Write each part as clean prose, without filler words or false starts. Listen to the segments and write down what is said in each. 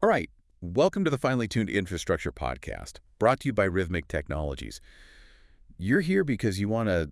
All right, welcome to the Finely Tuned Infrastructure Podcast, brought to you by Rhythmic Technologies. You're here because you want to,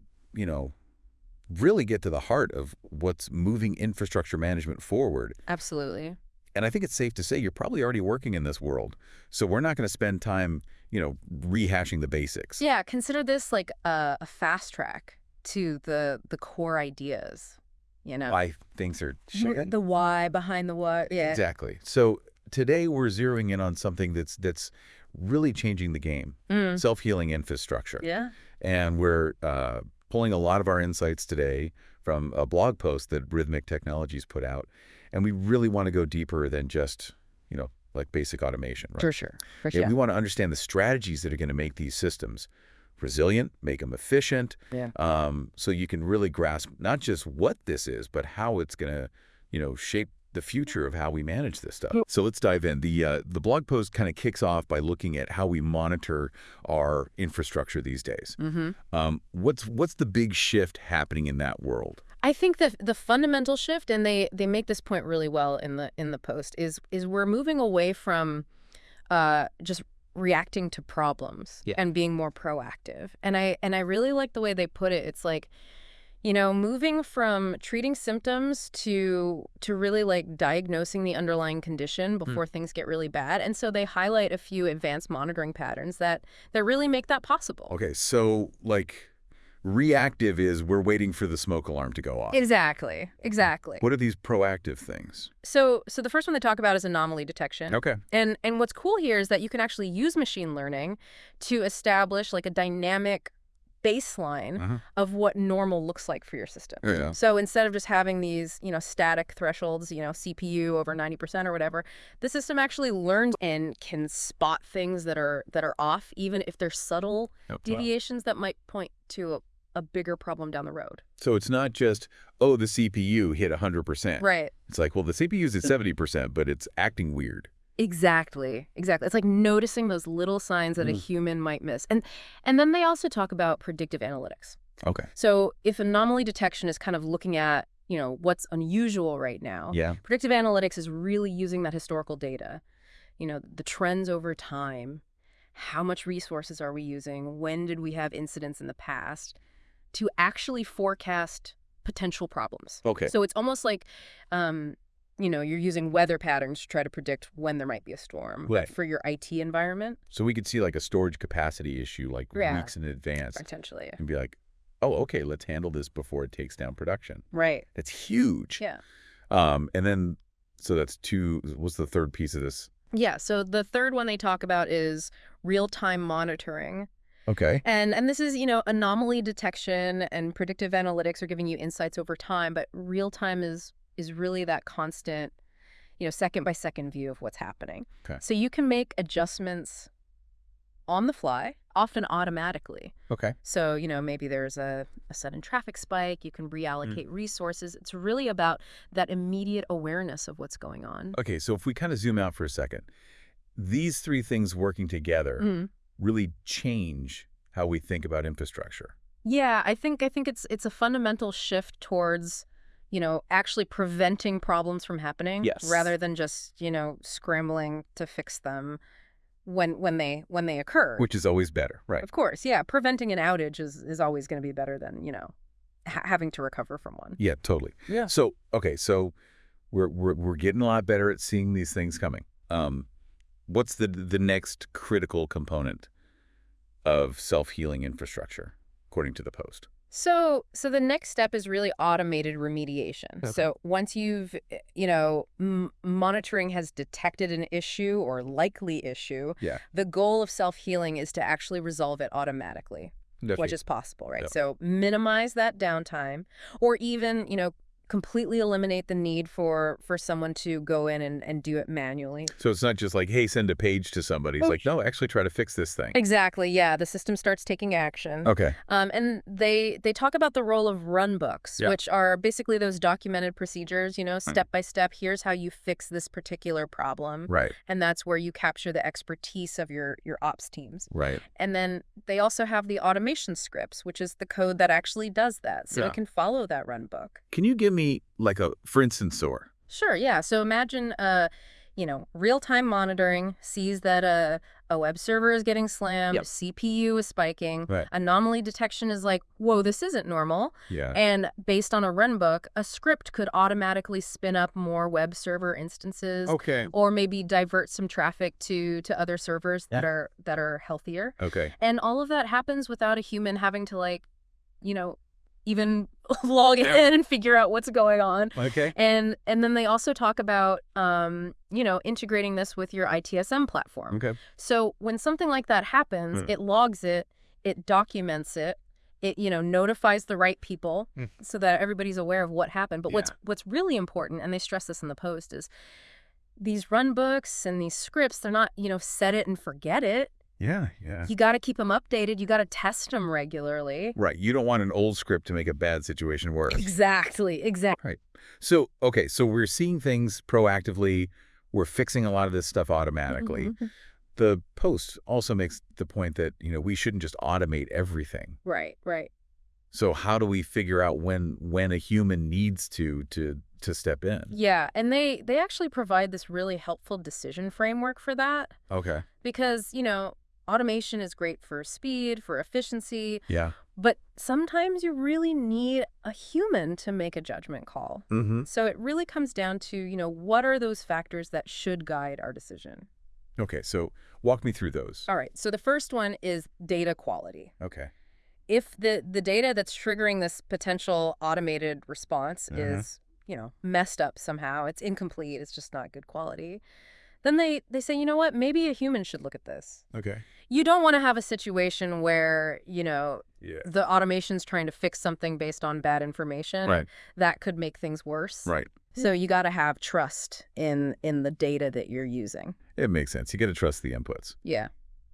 really get to the heart of what's moving infrastructure management forward. Absolutely. And I think it's safe to say you're probably already working in this world. So we're not going to spend time, rehashing the basics. Yeah, consider this like a fast track to the core ideas, Why things are shaking. The why behind the what. Yeah. Exactly. So today we're zeroing in on something that's really changing the game, self-healing infrastructure. Yeah. And we're pulling a lot of our insights today from a blog post that Rhythmic Technologies put out. And we really want to go deeper than just, like basic automation, right? For sure. Yeah, we want to understand the strategies that are going to make these systems resilient, make them efficient, so you can really grasp not just what this is, but how it's going to, shape the future of how we manage this stuff. So let's dive in. The blog post kind of kicks off by looking at how we monitor our infrastructure these days. What's the big shift happening in that world? I think the fundamental shift, and they make this point really well in the post, is we're moving away from just reacting to problems and being more proactive. And I really like the way they put it. It's like, moving from treating symptoms to really like diagnosing the underlying condition before things get really bad. And so they highlight a few advanced monitoring patterns that really make that possible. Okay, so like reactive is we're waiting for the smoke alarm to go off. Exactly. What are these proactive things? So the first one they talk about is anomaly detection. Okay. And what's cool here is that you can actually use machine learning to establish like a dynamic baseline of what normal looks like for your system. Yeah. So instead of just having these, static thresholds, CPU over 90% or whatever, the system actually learns and can spot things that are off, even if they're subtle deviations that might point to a bigger problem down the road. So it's not just, the CPU hit 100%. Right. It's like, well, the CPU's at 70%, but it's acting weird. Exactly. It's like noticing those little signs that a human might miss. And then they also talk about predictive analytics. Okay. So if anomaly detection is kind of looking at, what's unusual right now, predictive analytics is really using that historical data, the trends over time, how much resources are we using, when did we have incidents in the past, to actually forecast potential problems. Okay. So it's almost like, you're using weather patterns to try to predict when there might be a storm for your IT environment. So we could see like a storage capacity issue like weeks in advance. Potentially. And be like, okay, let's handle this before it takes down production. Right. That's huge. Yeah. And then, so that's what's the third piece of this? Yeah. So the third one they talk about is real-time monitoring. Okay. And this is, anomaly detection and predictive analytics are giving you insights over time, but real-time is really that constant, second-by-second view of what's happening. Okay. So you can make adjustments on the fly, often automatically. Okay. So, maybe there's a sudden traffic spike, you can reallocate resources. It's really about that immediate awareness of what's going on. Okay, so if we kind of zoom out for a second, these three things working together really change how we think about infrastructure. Yeah, I think it's a fundamental shift towards actually preventing problems from happening rather than just, scrambling to fix them when they occur. Which is always better, right? Of course, yeah. Preventing an outage is always going to be better than, having to recover from one. Yeah, totally. Yeah. So, okay, so we're getting a lot better at seeing these things coming. What's the next critical component of self-healing infrastructure, according to the post? So the next step is really automated remediation. Okay. So once you've, monitoring has detected an issue or likely issue, the goal of self-healing is to actually resolve it automatically, which is possible, right? Yep. So minimize that downtime or even, completely eliminate the need for someone to go in and do it manually. So it's not just like, hey, send a page to somebody. It's like, no, actually try to fix this thing. Exactly. Yeah. The system starts taking action. Okay. And they talk about the role of runbooks, which are basically those documented procedures, step by step. Here's how you fix this particular problem. Right. And that's where you capture the expertise of your ops teams. Right. And then they also have the automation scripts, which is the code that actually does that. So it can follow that runbook. Can you give me like a for instance or? Sure, yeah. So imagine, real-time monitoring, sees that a web server is getting slammed, Yep. CPU is spiking, Right. anomaly detection is like, whoa, this isn't normal. Yeah. And based on a runbook, a script could automatically spin up more web server instances, Okay. or maybe divert some traffic to other servers Yeah. that are healthier. Okay. And all of that happens without a human having to even log in Yeah. and figure out what's going on. Okay. And then they also talk about integrating this with your ITSM platform. Okay. So when something like that happens, it logs it, it documents it, it notifies the right people so that everybody's aware of what happened. But what's really important, and they stress this in the post, is these run books and these scripts, they're not, set it and forget it. Yeah, yeah. You got to keep them updated. You got to test them regularly. Right. You don't want an old script to make a bad situation worse. Exactly. Right. So, okay, so we're seeing things proactively. We're fixing a lot of this stuff automatically. Mm-hmm. The post also makes the point that, we shouldn't just automate everything. Right, right. So how do we figure out when a human needs to step in? Yeah, and they actually provide this really helpful decision framework for that. Okay. Because, automation is great for speed, for efficiency. Yeah. But sometimes you really need a human to make a judgment call. Mm-hmm. So it really comes down to, what are those factors that should guide our decision? Okay, so walk me through those. All right, so the first one is data quality. Okay. If the data that's triggering this potential automated response is, messed up somehow, it's incomplete, it's just not good quality, then they say, you know what, maybe a human should look at this. Okay. You don't want to have a situation where, the automation's trying to fix something based on bad information. Right. That could make things worse. Right. So you got to have trust in the data that you're using. It makes sense. You got to trust the inputs. Yeah.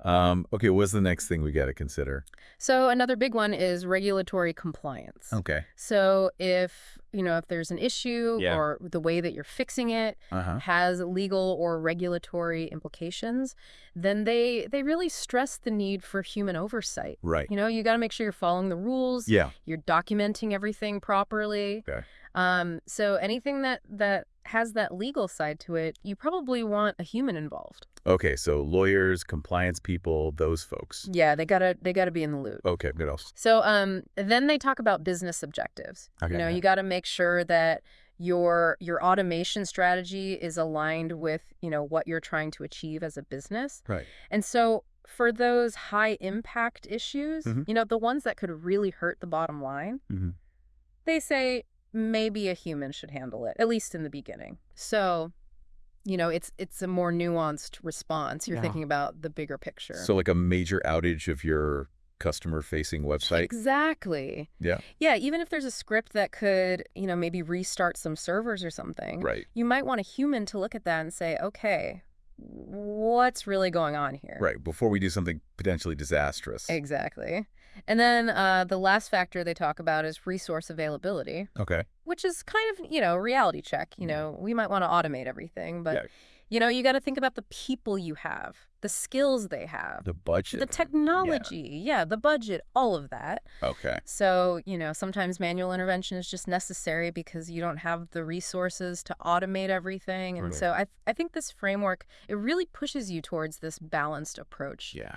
Okay, what's the next thing we got to consider? So another big one is regulatory compliance. Okay. So if there's an issue or the way that you're fixing it has legal or regulatory implications, then they really stress the need for human oversight. Right. You got to make sure you're following the rules. Yeah. You're documenting everything properly. Okay. So anything that has that legal side to it, you probably want a human involved. Okay, so lawyers, compliance people, those folks. Yeah, they gotta be in the loop. Okay, what else? So then they talk about business objectives. Okay. You got to make sure that your automation strategy is aligned with, what you're trying to achieve as a business. Right. And so for those high impact issues, the ones that could really hurt the bottom line, they say maybe a human should handle it, at least in the beginning. So it's a more nuanced response. You're thinking about the bigger picture. So like a major outage of your customer-facing website? Exactly. Yeah. Yeah, even if there's a script that could, maybe restart some servers or something, right, you might want a human to look at that and say, okay, what's really going on here? Right, before we do something potentially disastrous. Exactly. And then the last factor they talk about is resource availability. Okay. Which is kind of, reality check. We might want to automate everything, but, you got to think about the people you have, the skills they have. The budget. The technology. Yeah, the budget, all of that. Okay. So, sometimes manual intervention is just necessary because you don't have the resources to automate everything. And so I think this framework, it really pushes you towards this balanced approach. Yeah.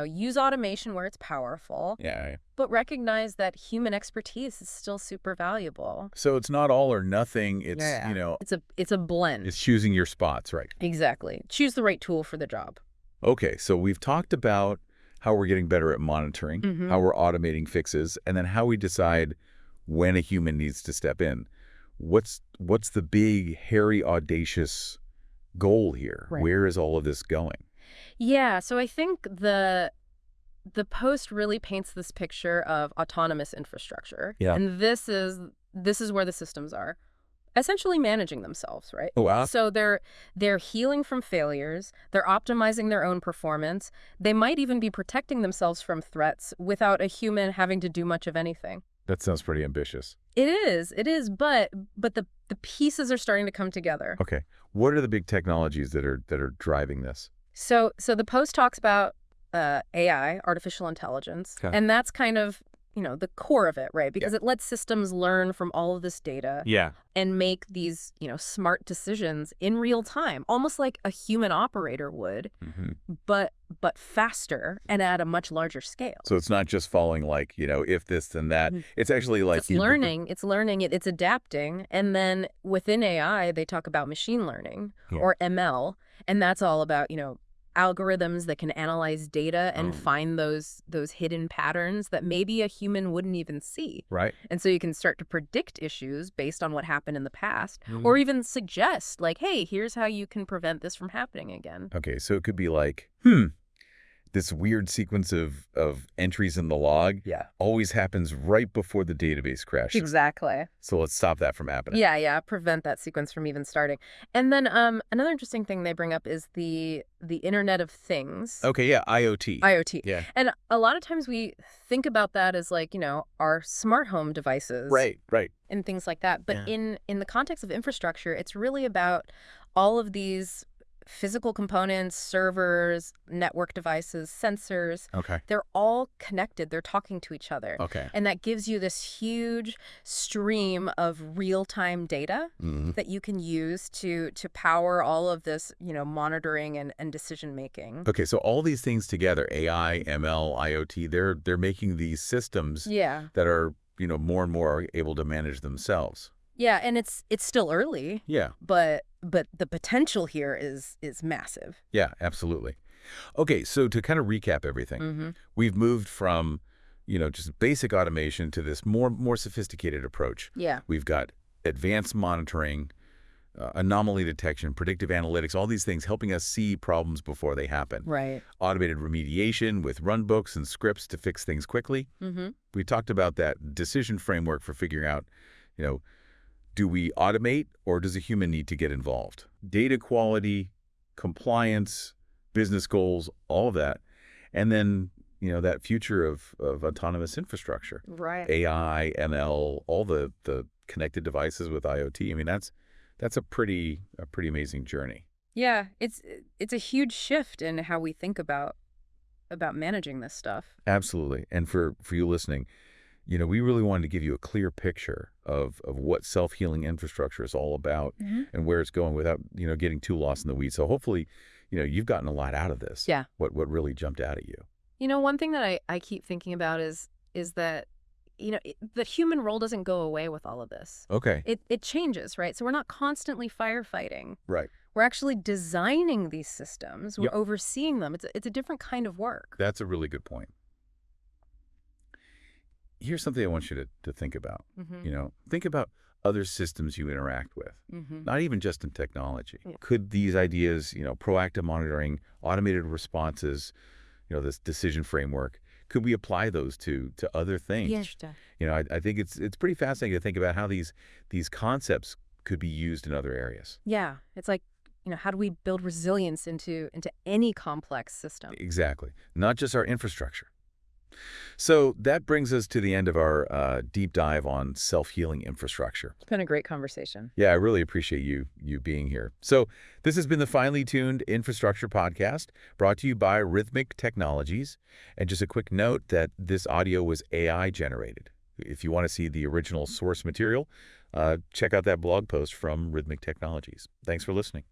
Use automation where it's powerful. Yeah. But recognize that human expertise is still super valuable. So it's not all or nothing. It's, It's a blend. It's choosing your spots, right? Exactly. Choose the right tool for the job. Okay, so we've talked about how we're getting better at monitoring, how we're automating fixes, and then how we decide when a human needs to step in. What's the big, hairy, audacious goal here? Right. Where is all of this going? Yeah, so I think the post really paints this picture of autonomous infrastructure. Yeah. And this is where the systems are. Essentially managing themselves, right? Oh, wow. So they're healing from failures, they're optimizing their own performance, they might even be protecting themselves from threats without a human having to do much of anything. That sounds pretty ambitious. It is, but the pieces are starting to come together. Okay. What are the big technologies that are driving this? So the post talks about AI, artificial intelligence, Okay. and that's kind of the core of it, right? Because Yeah. it lets systems learn from all of this data Yeah. and make these, smart decisions in real time, almost like a human operator would, Hmm. but faster and at a much larger scale. So it's not just following like, if this, then that. It's actually like... It's learning, it's adapting. And then within AI, they talk about machine learning or ML, and that's all about, algorithms that can analyze data and find those hidden patterns that maybe a human wouldn't even see. Right. And so you can start to predict issues based on what happened in the past, or even suggest like, hey, here's how you can prevent this from happening again. Okay, so it could be like, this weird sequence of entries in the log always happens right before the database crashes. Exactly. So let's stop that from happening. Yeah, prevent that sequence from even starting. And then another interesting thing they bring up is the Internet of Things. Okay, yeah, IoT. IoT. Yeah. And a lot of times we think about that as like, our smart home devices. Right. And things like that. But in the context of infrastructure, it's really about all of these physical components, servers, network devices, sensors. Okay. They're all connected. They're talking to each other. Okay. And that gives you this huge stream of real-time data that you can use to power all of this, monitoring and decision-making. Okay, so all these things together, AI, ML, IoT, they're making these systems that are, more and more able to manage themselves. Yeah, and it's still early. Yeah. But the potential here is massive. Yeah, absolutely. Okay, so to kind of recap everything, we've moved from, just basic automation to this more sophisticated approach. Yeah. We've got advanced monitoring, anomaly detection, predictive analytics, all these things helping us see problems before they happen. Right. Automated remediation with runbooks and scripts to fix things quickly. We talked about that decision framework for figuring out, do we automate or does a human need to get involved? Data quality, compliance, business goals, all of that. And then, that future of autonomous infrastructure. Right. AI, ML, all the connected devices with IoT. I mean, that's a pretty amazing journey. Yeah, it's a huge shift in how we think about managing this stuff. Absolutely. And for you listening, we really wanted to give you a clear picture of what self-healing infrastructure is all about and where it's going without, getting too lost in the weeds. So hopefully, you've gotten a lot out of this. Yeah. What really jumped out at you? One thing that I keep thinking about is that, the human role doesn't go away with all of this. Okay. It changes, right? So we're not constantly firefighting. Right. We're actually designing these systems. We're overseeing them. It's a different kind of work. That's a really good point. Here's something I want you to think about. Think about other systems you interact with, not even just in technology. Yeah. Could these ideas, proactive monitoring, automated responses, this decision framework, could we apply those to other things? Yes. I think it's pretty fascinating to think about how these concepts could be used in other areas. Yeah. It's like, how do we build resilience into any complex system? Exactly. Not just our infrastructure. So that brings us to the end of our deep dive on self-healing infrastructure. It's been a great conversation. Yeah, I really appreciate you being here. So this has been the Finely Tuned Infrastructure Podcast, brought to you by Rhythmic Technologies. And just a quick note that this audio was AI generated. If you want to see the original source material, check out that blog post from Rhythmic Technologies. Thanks for listening.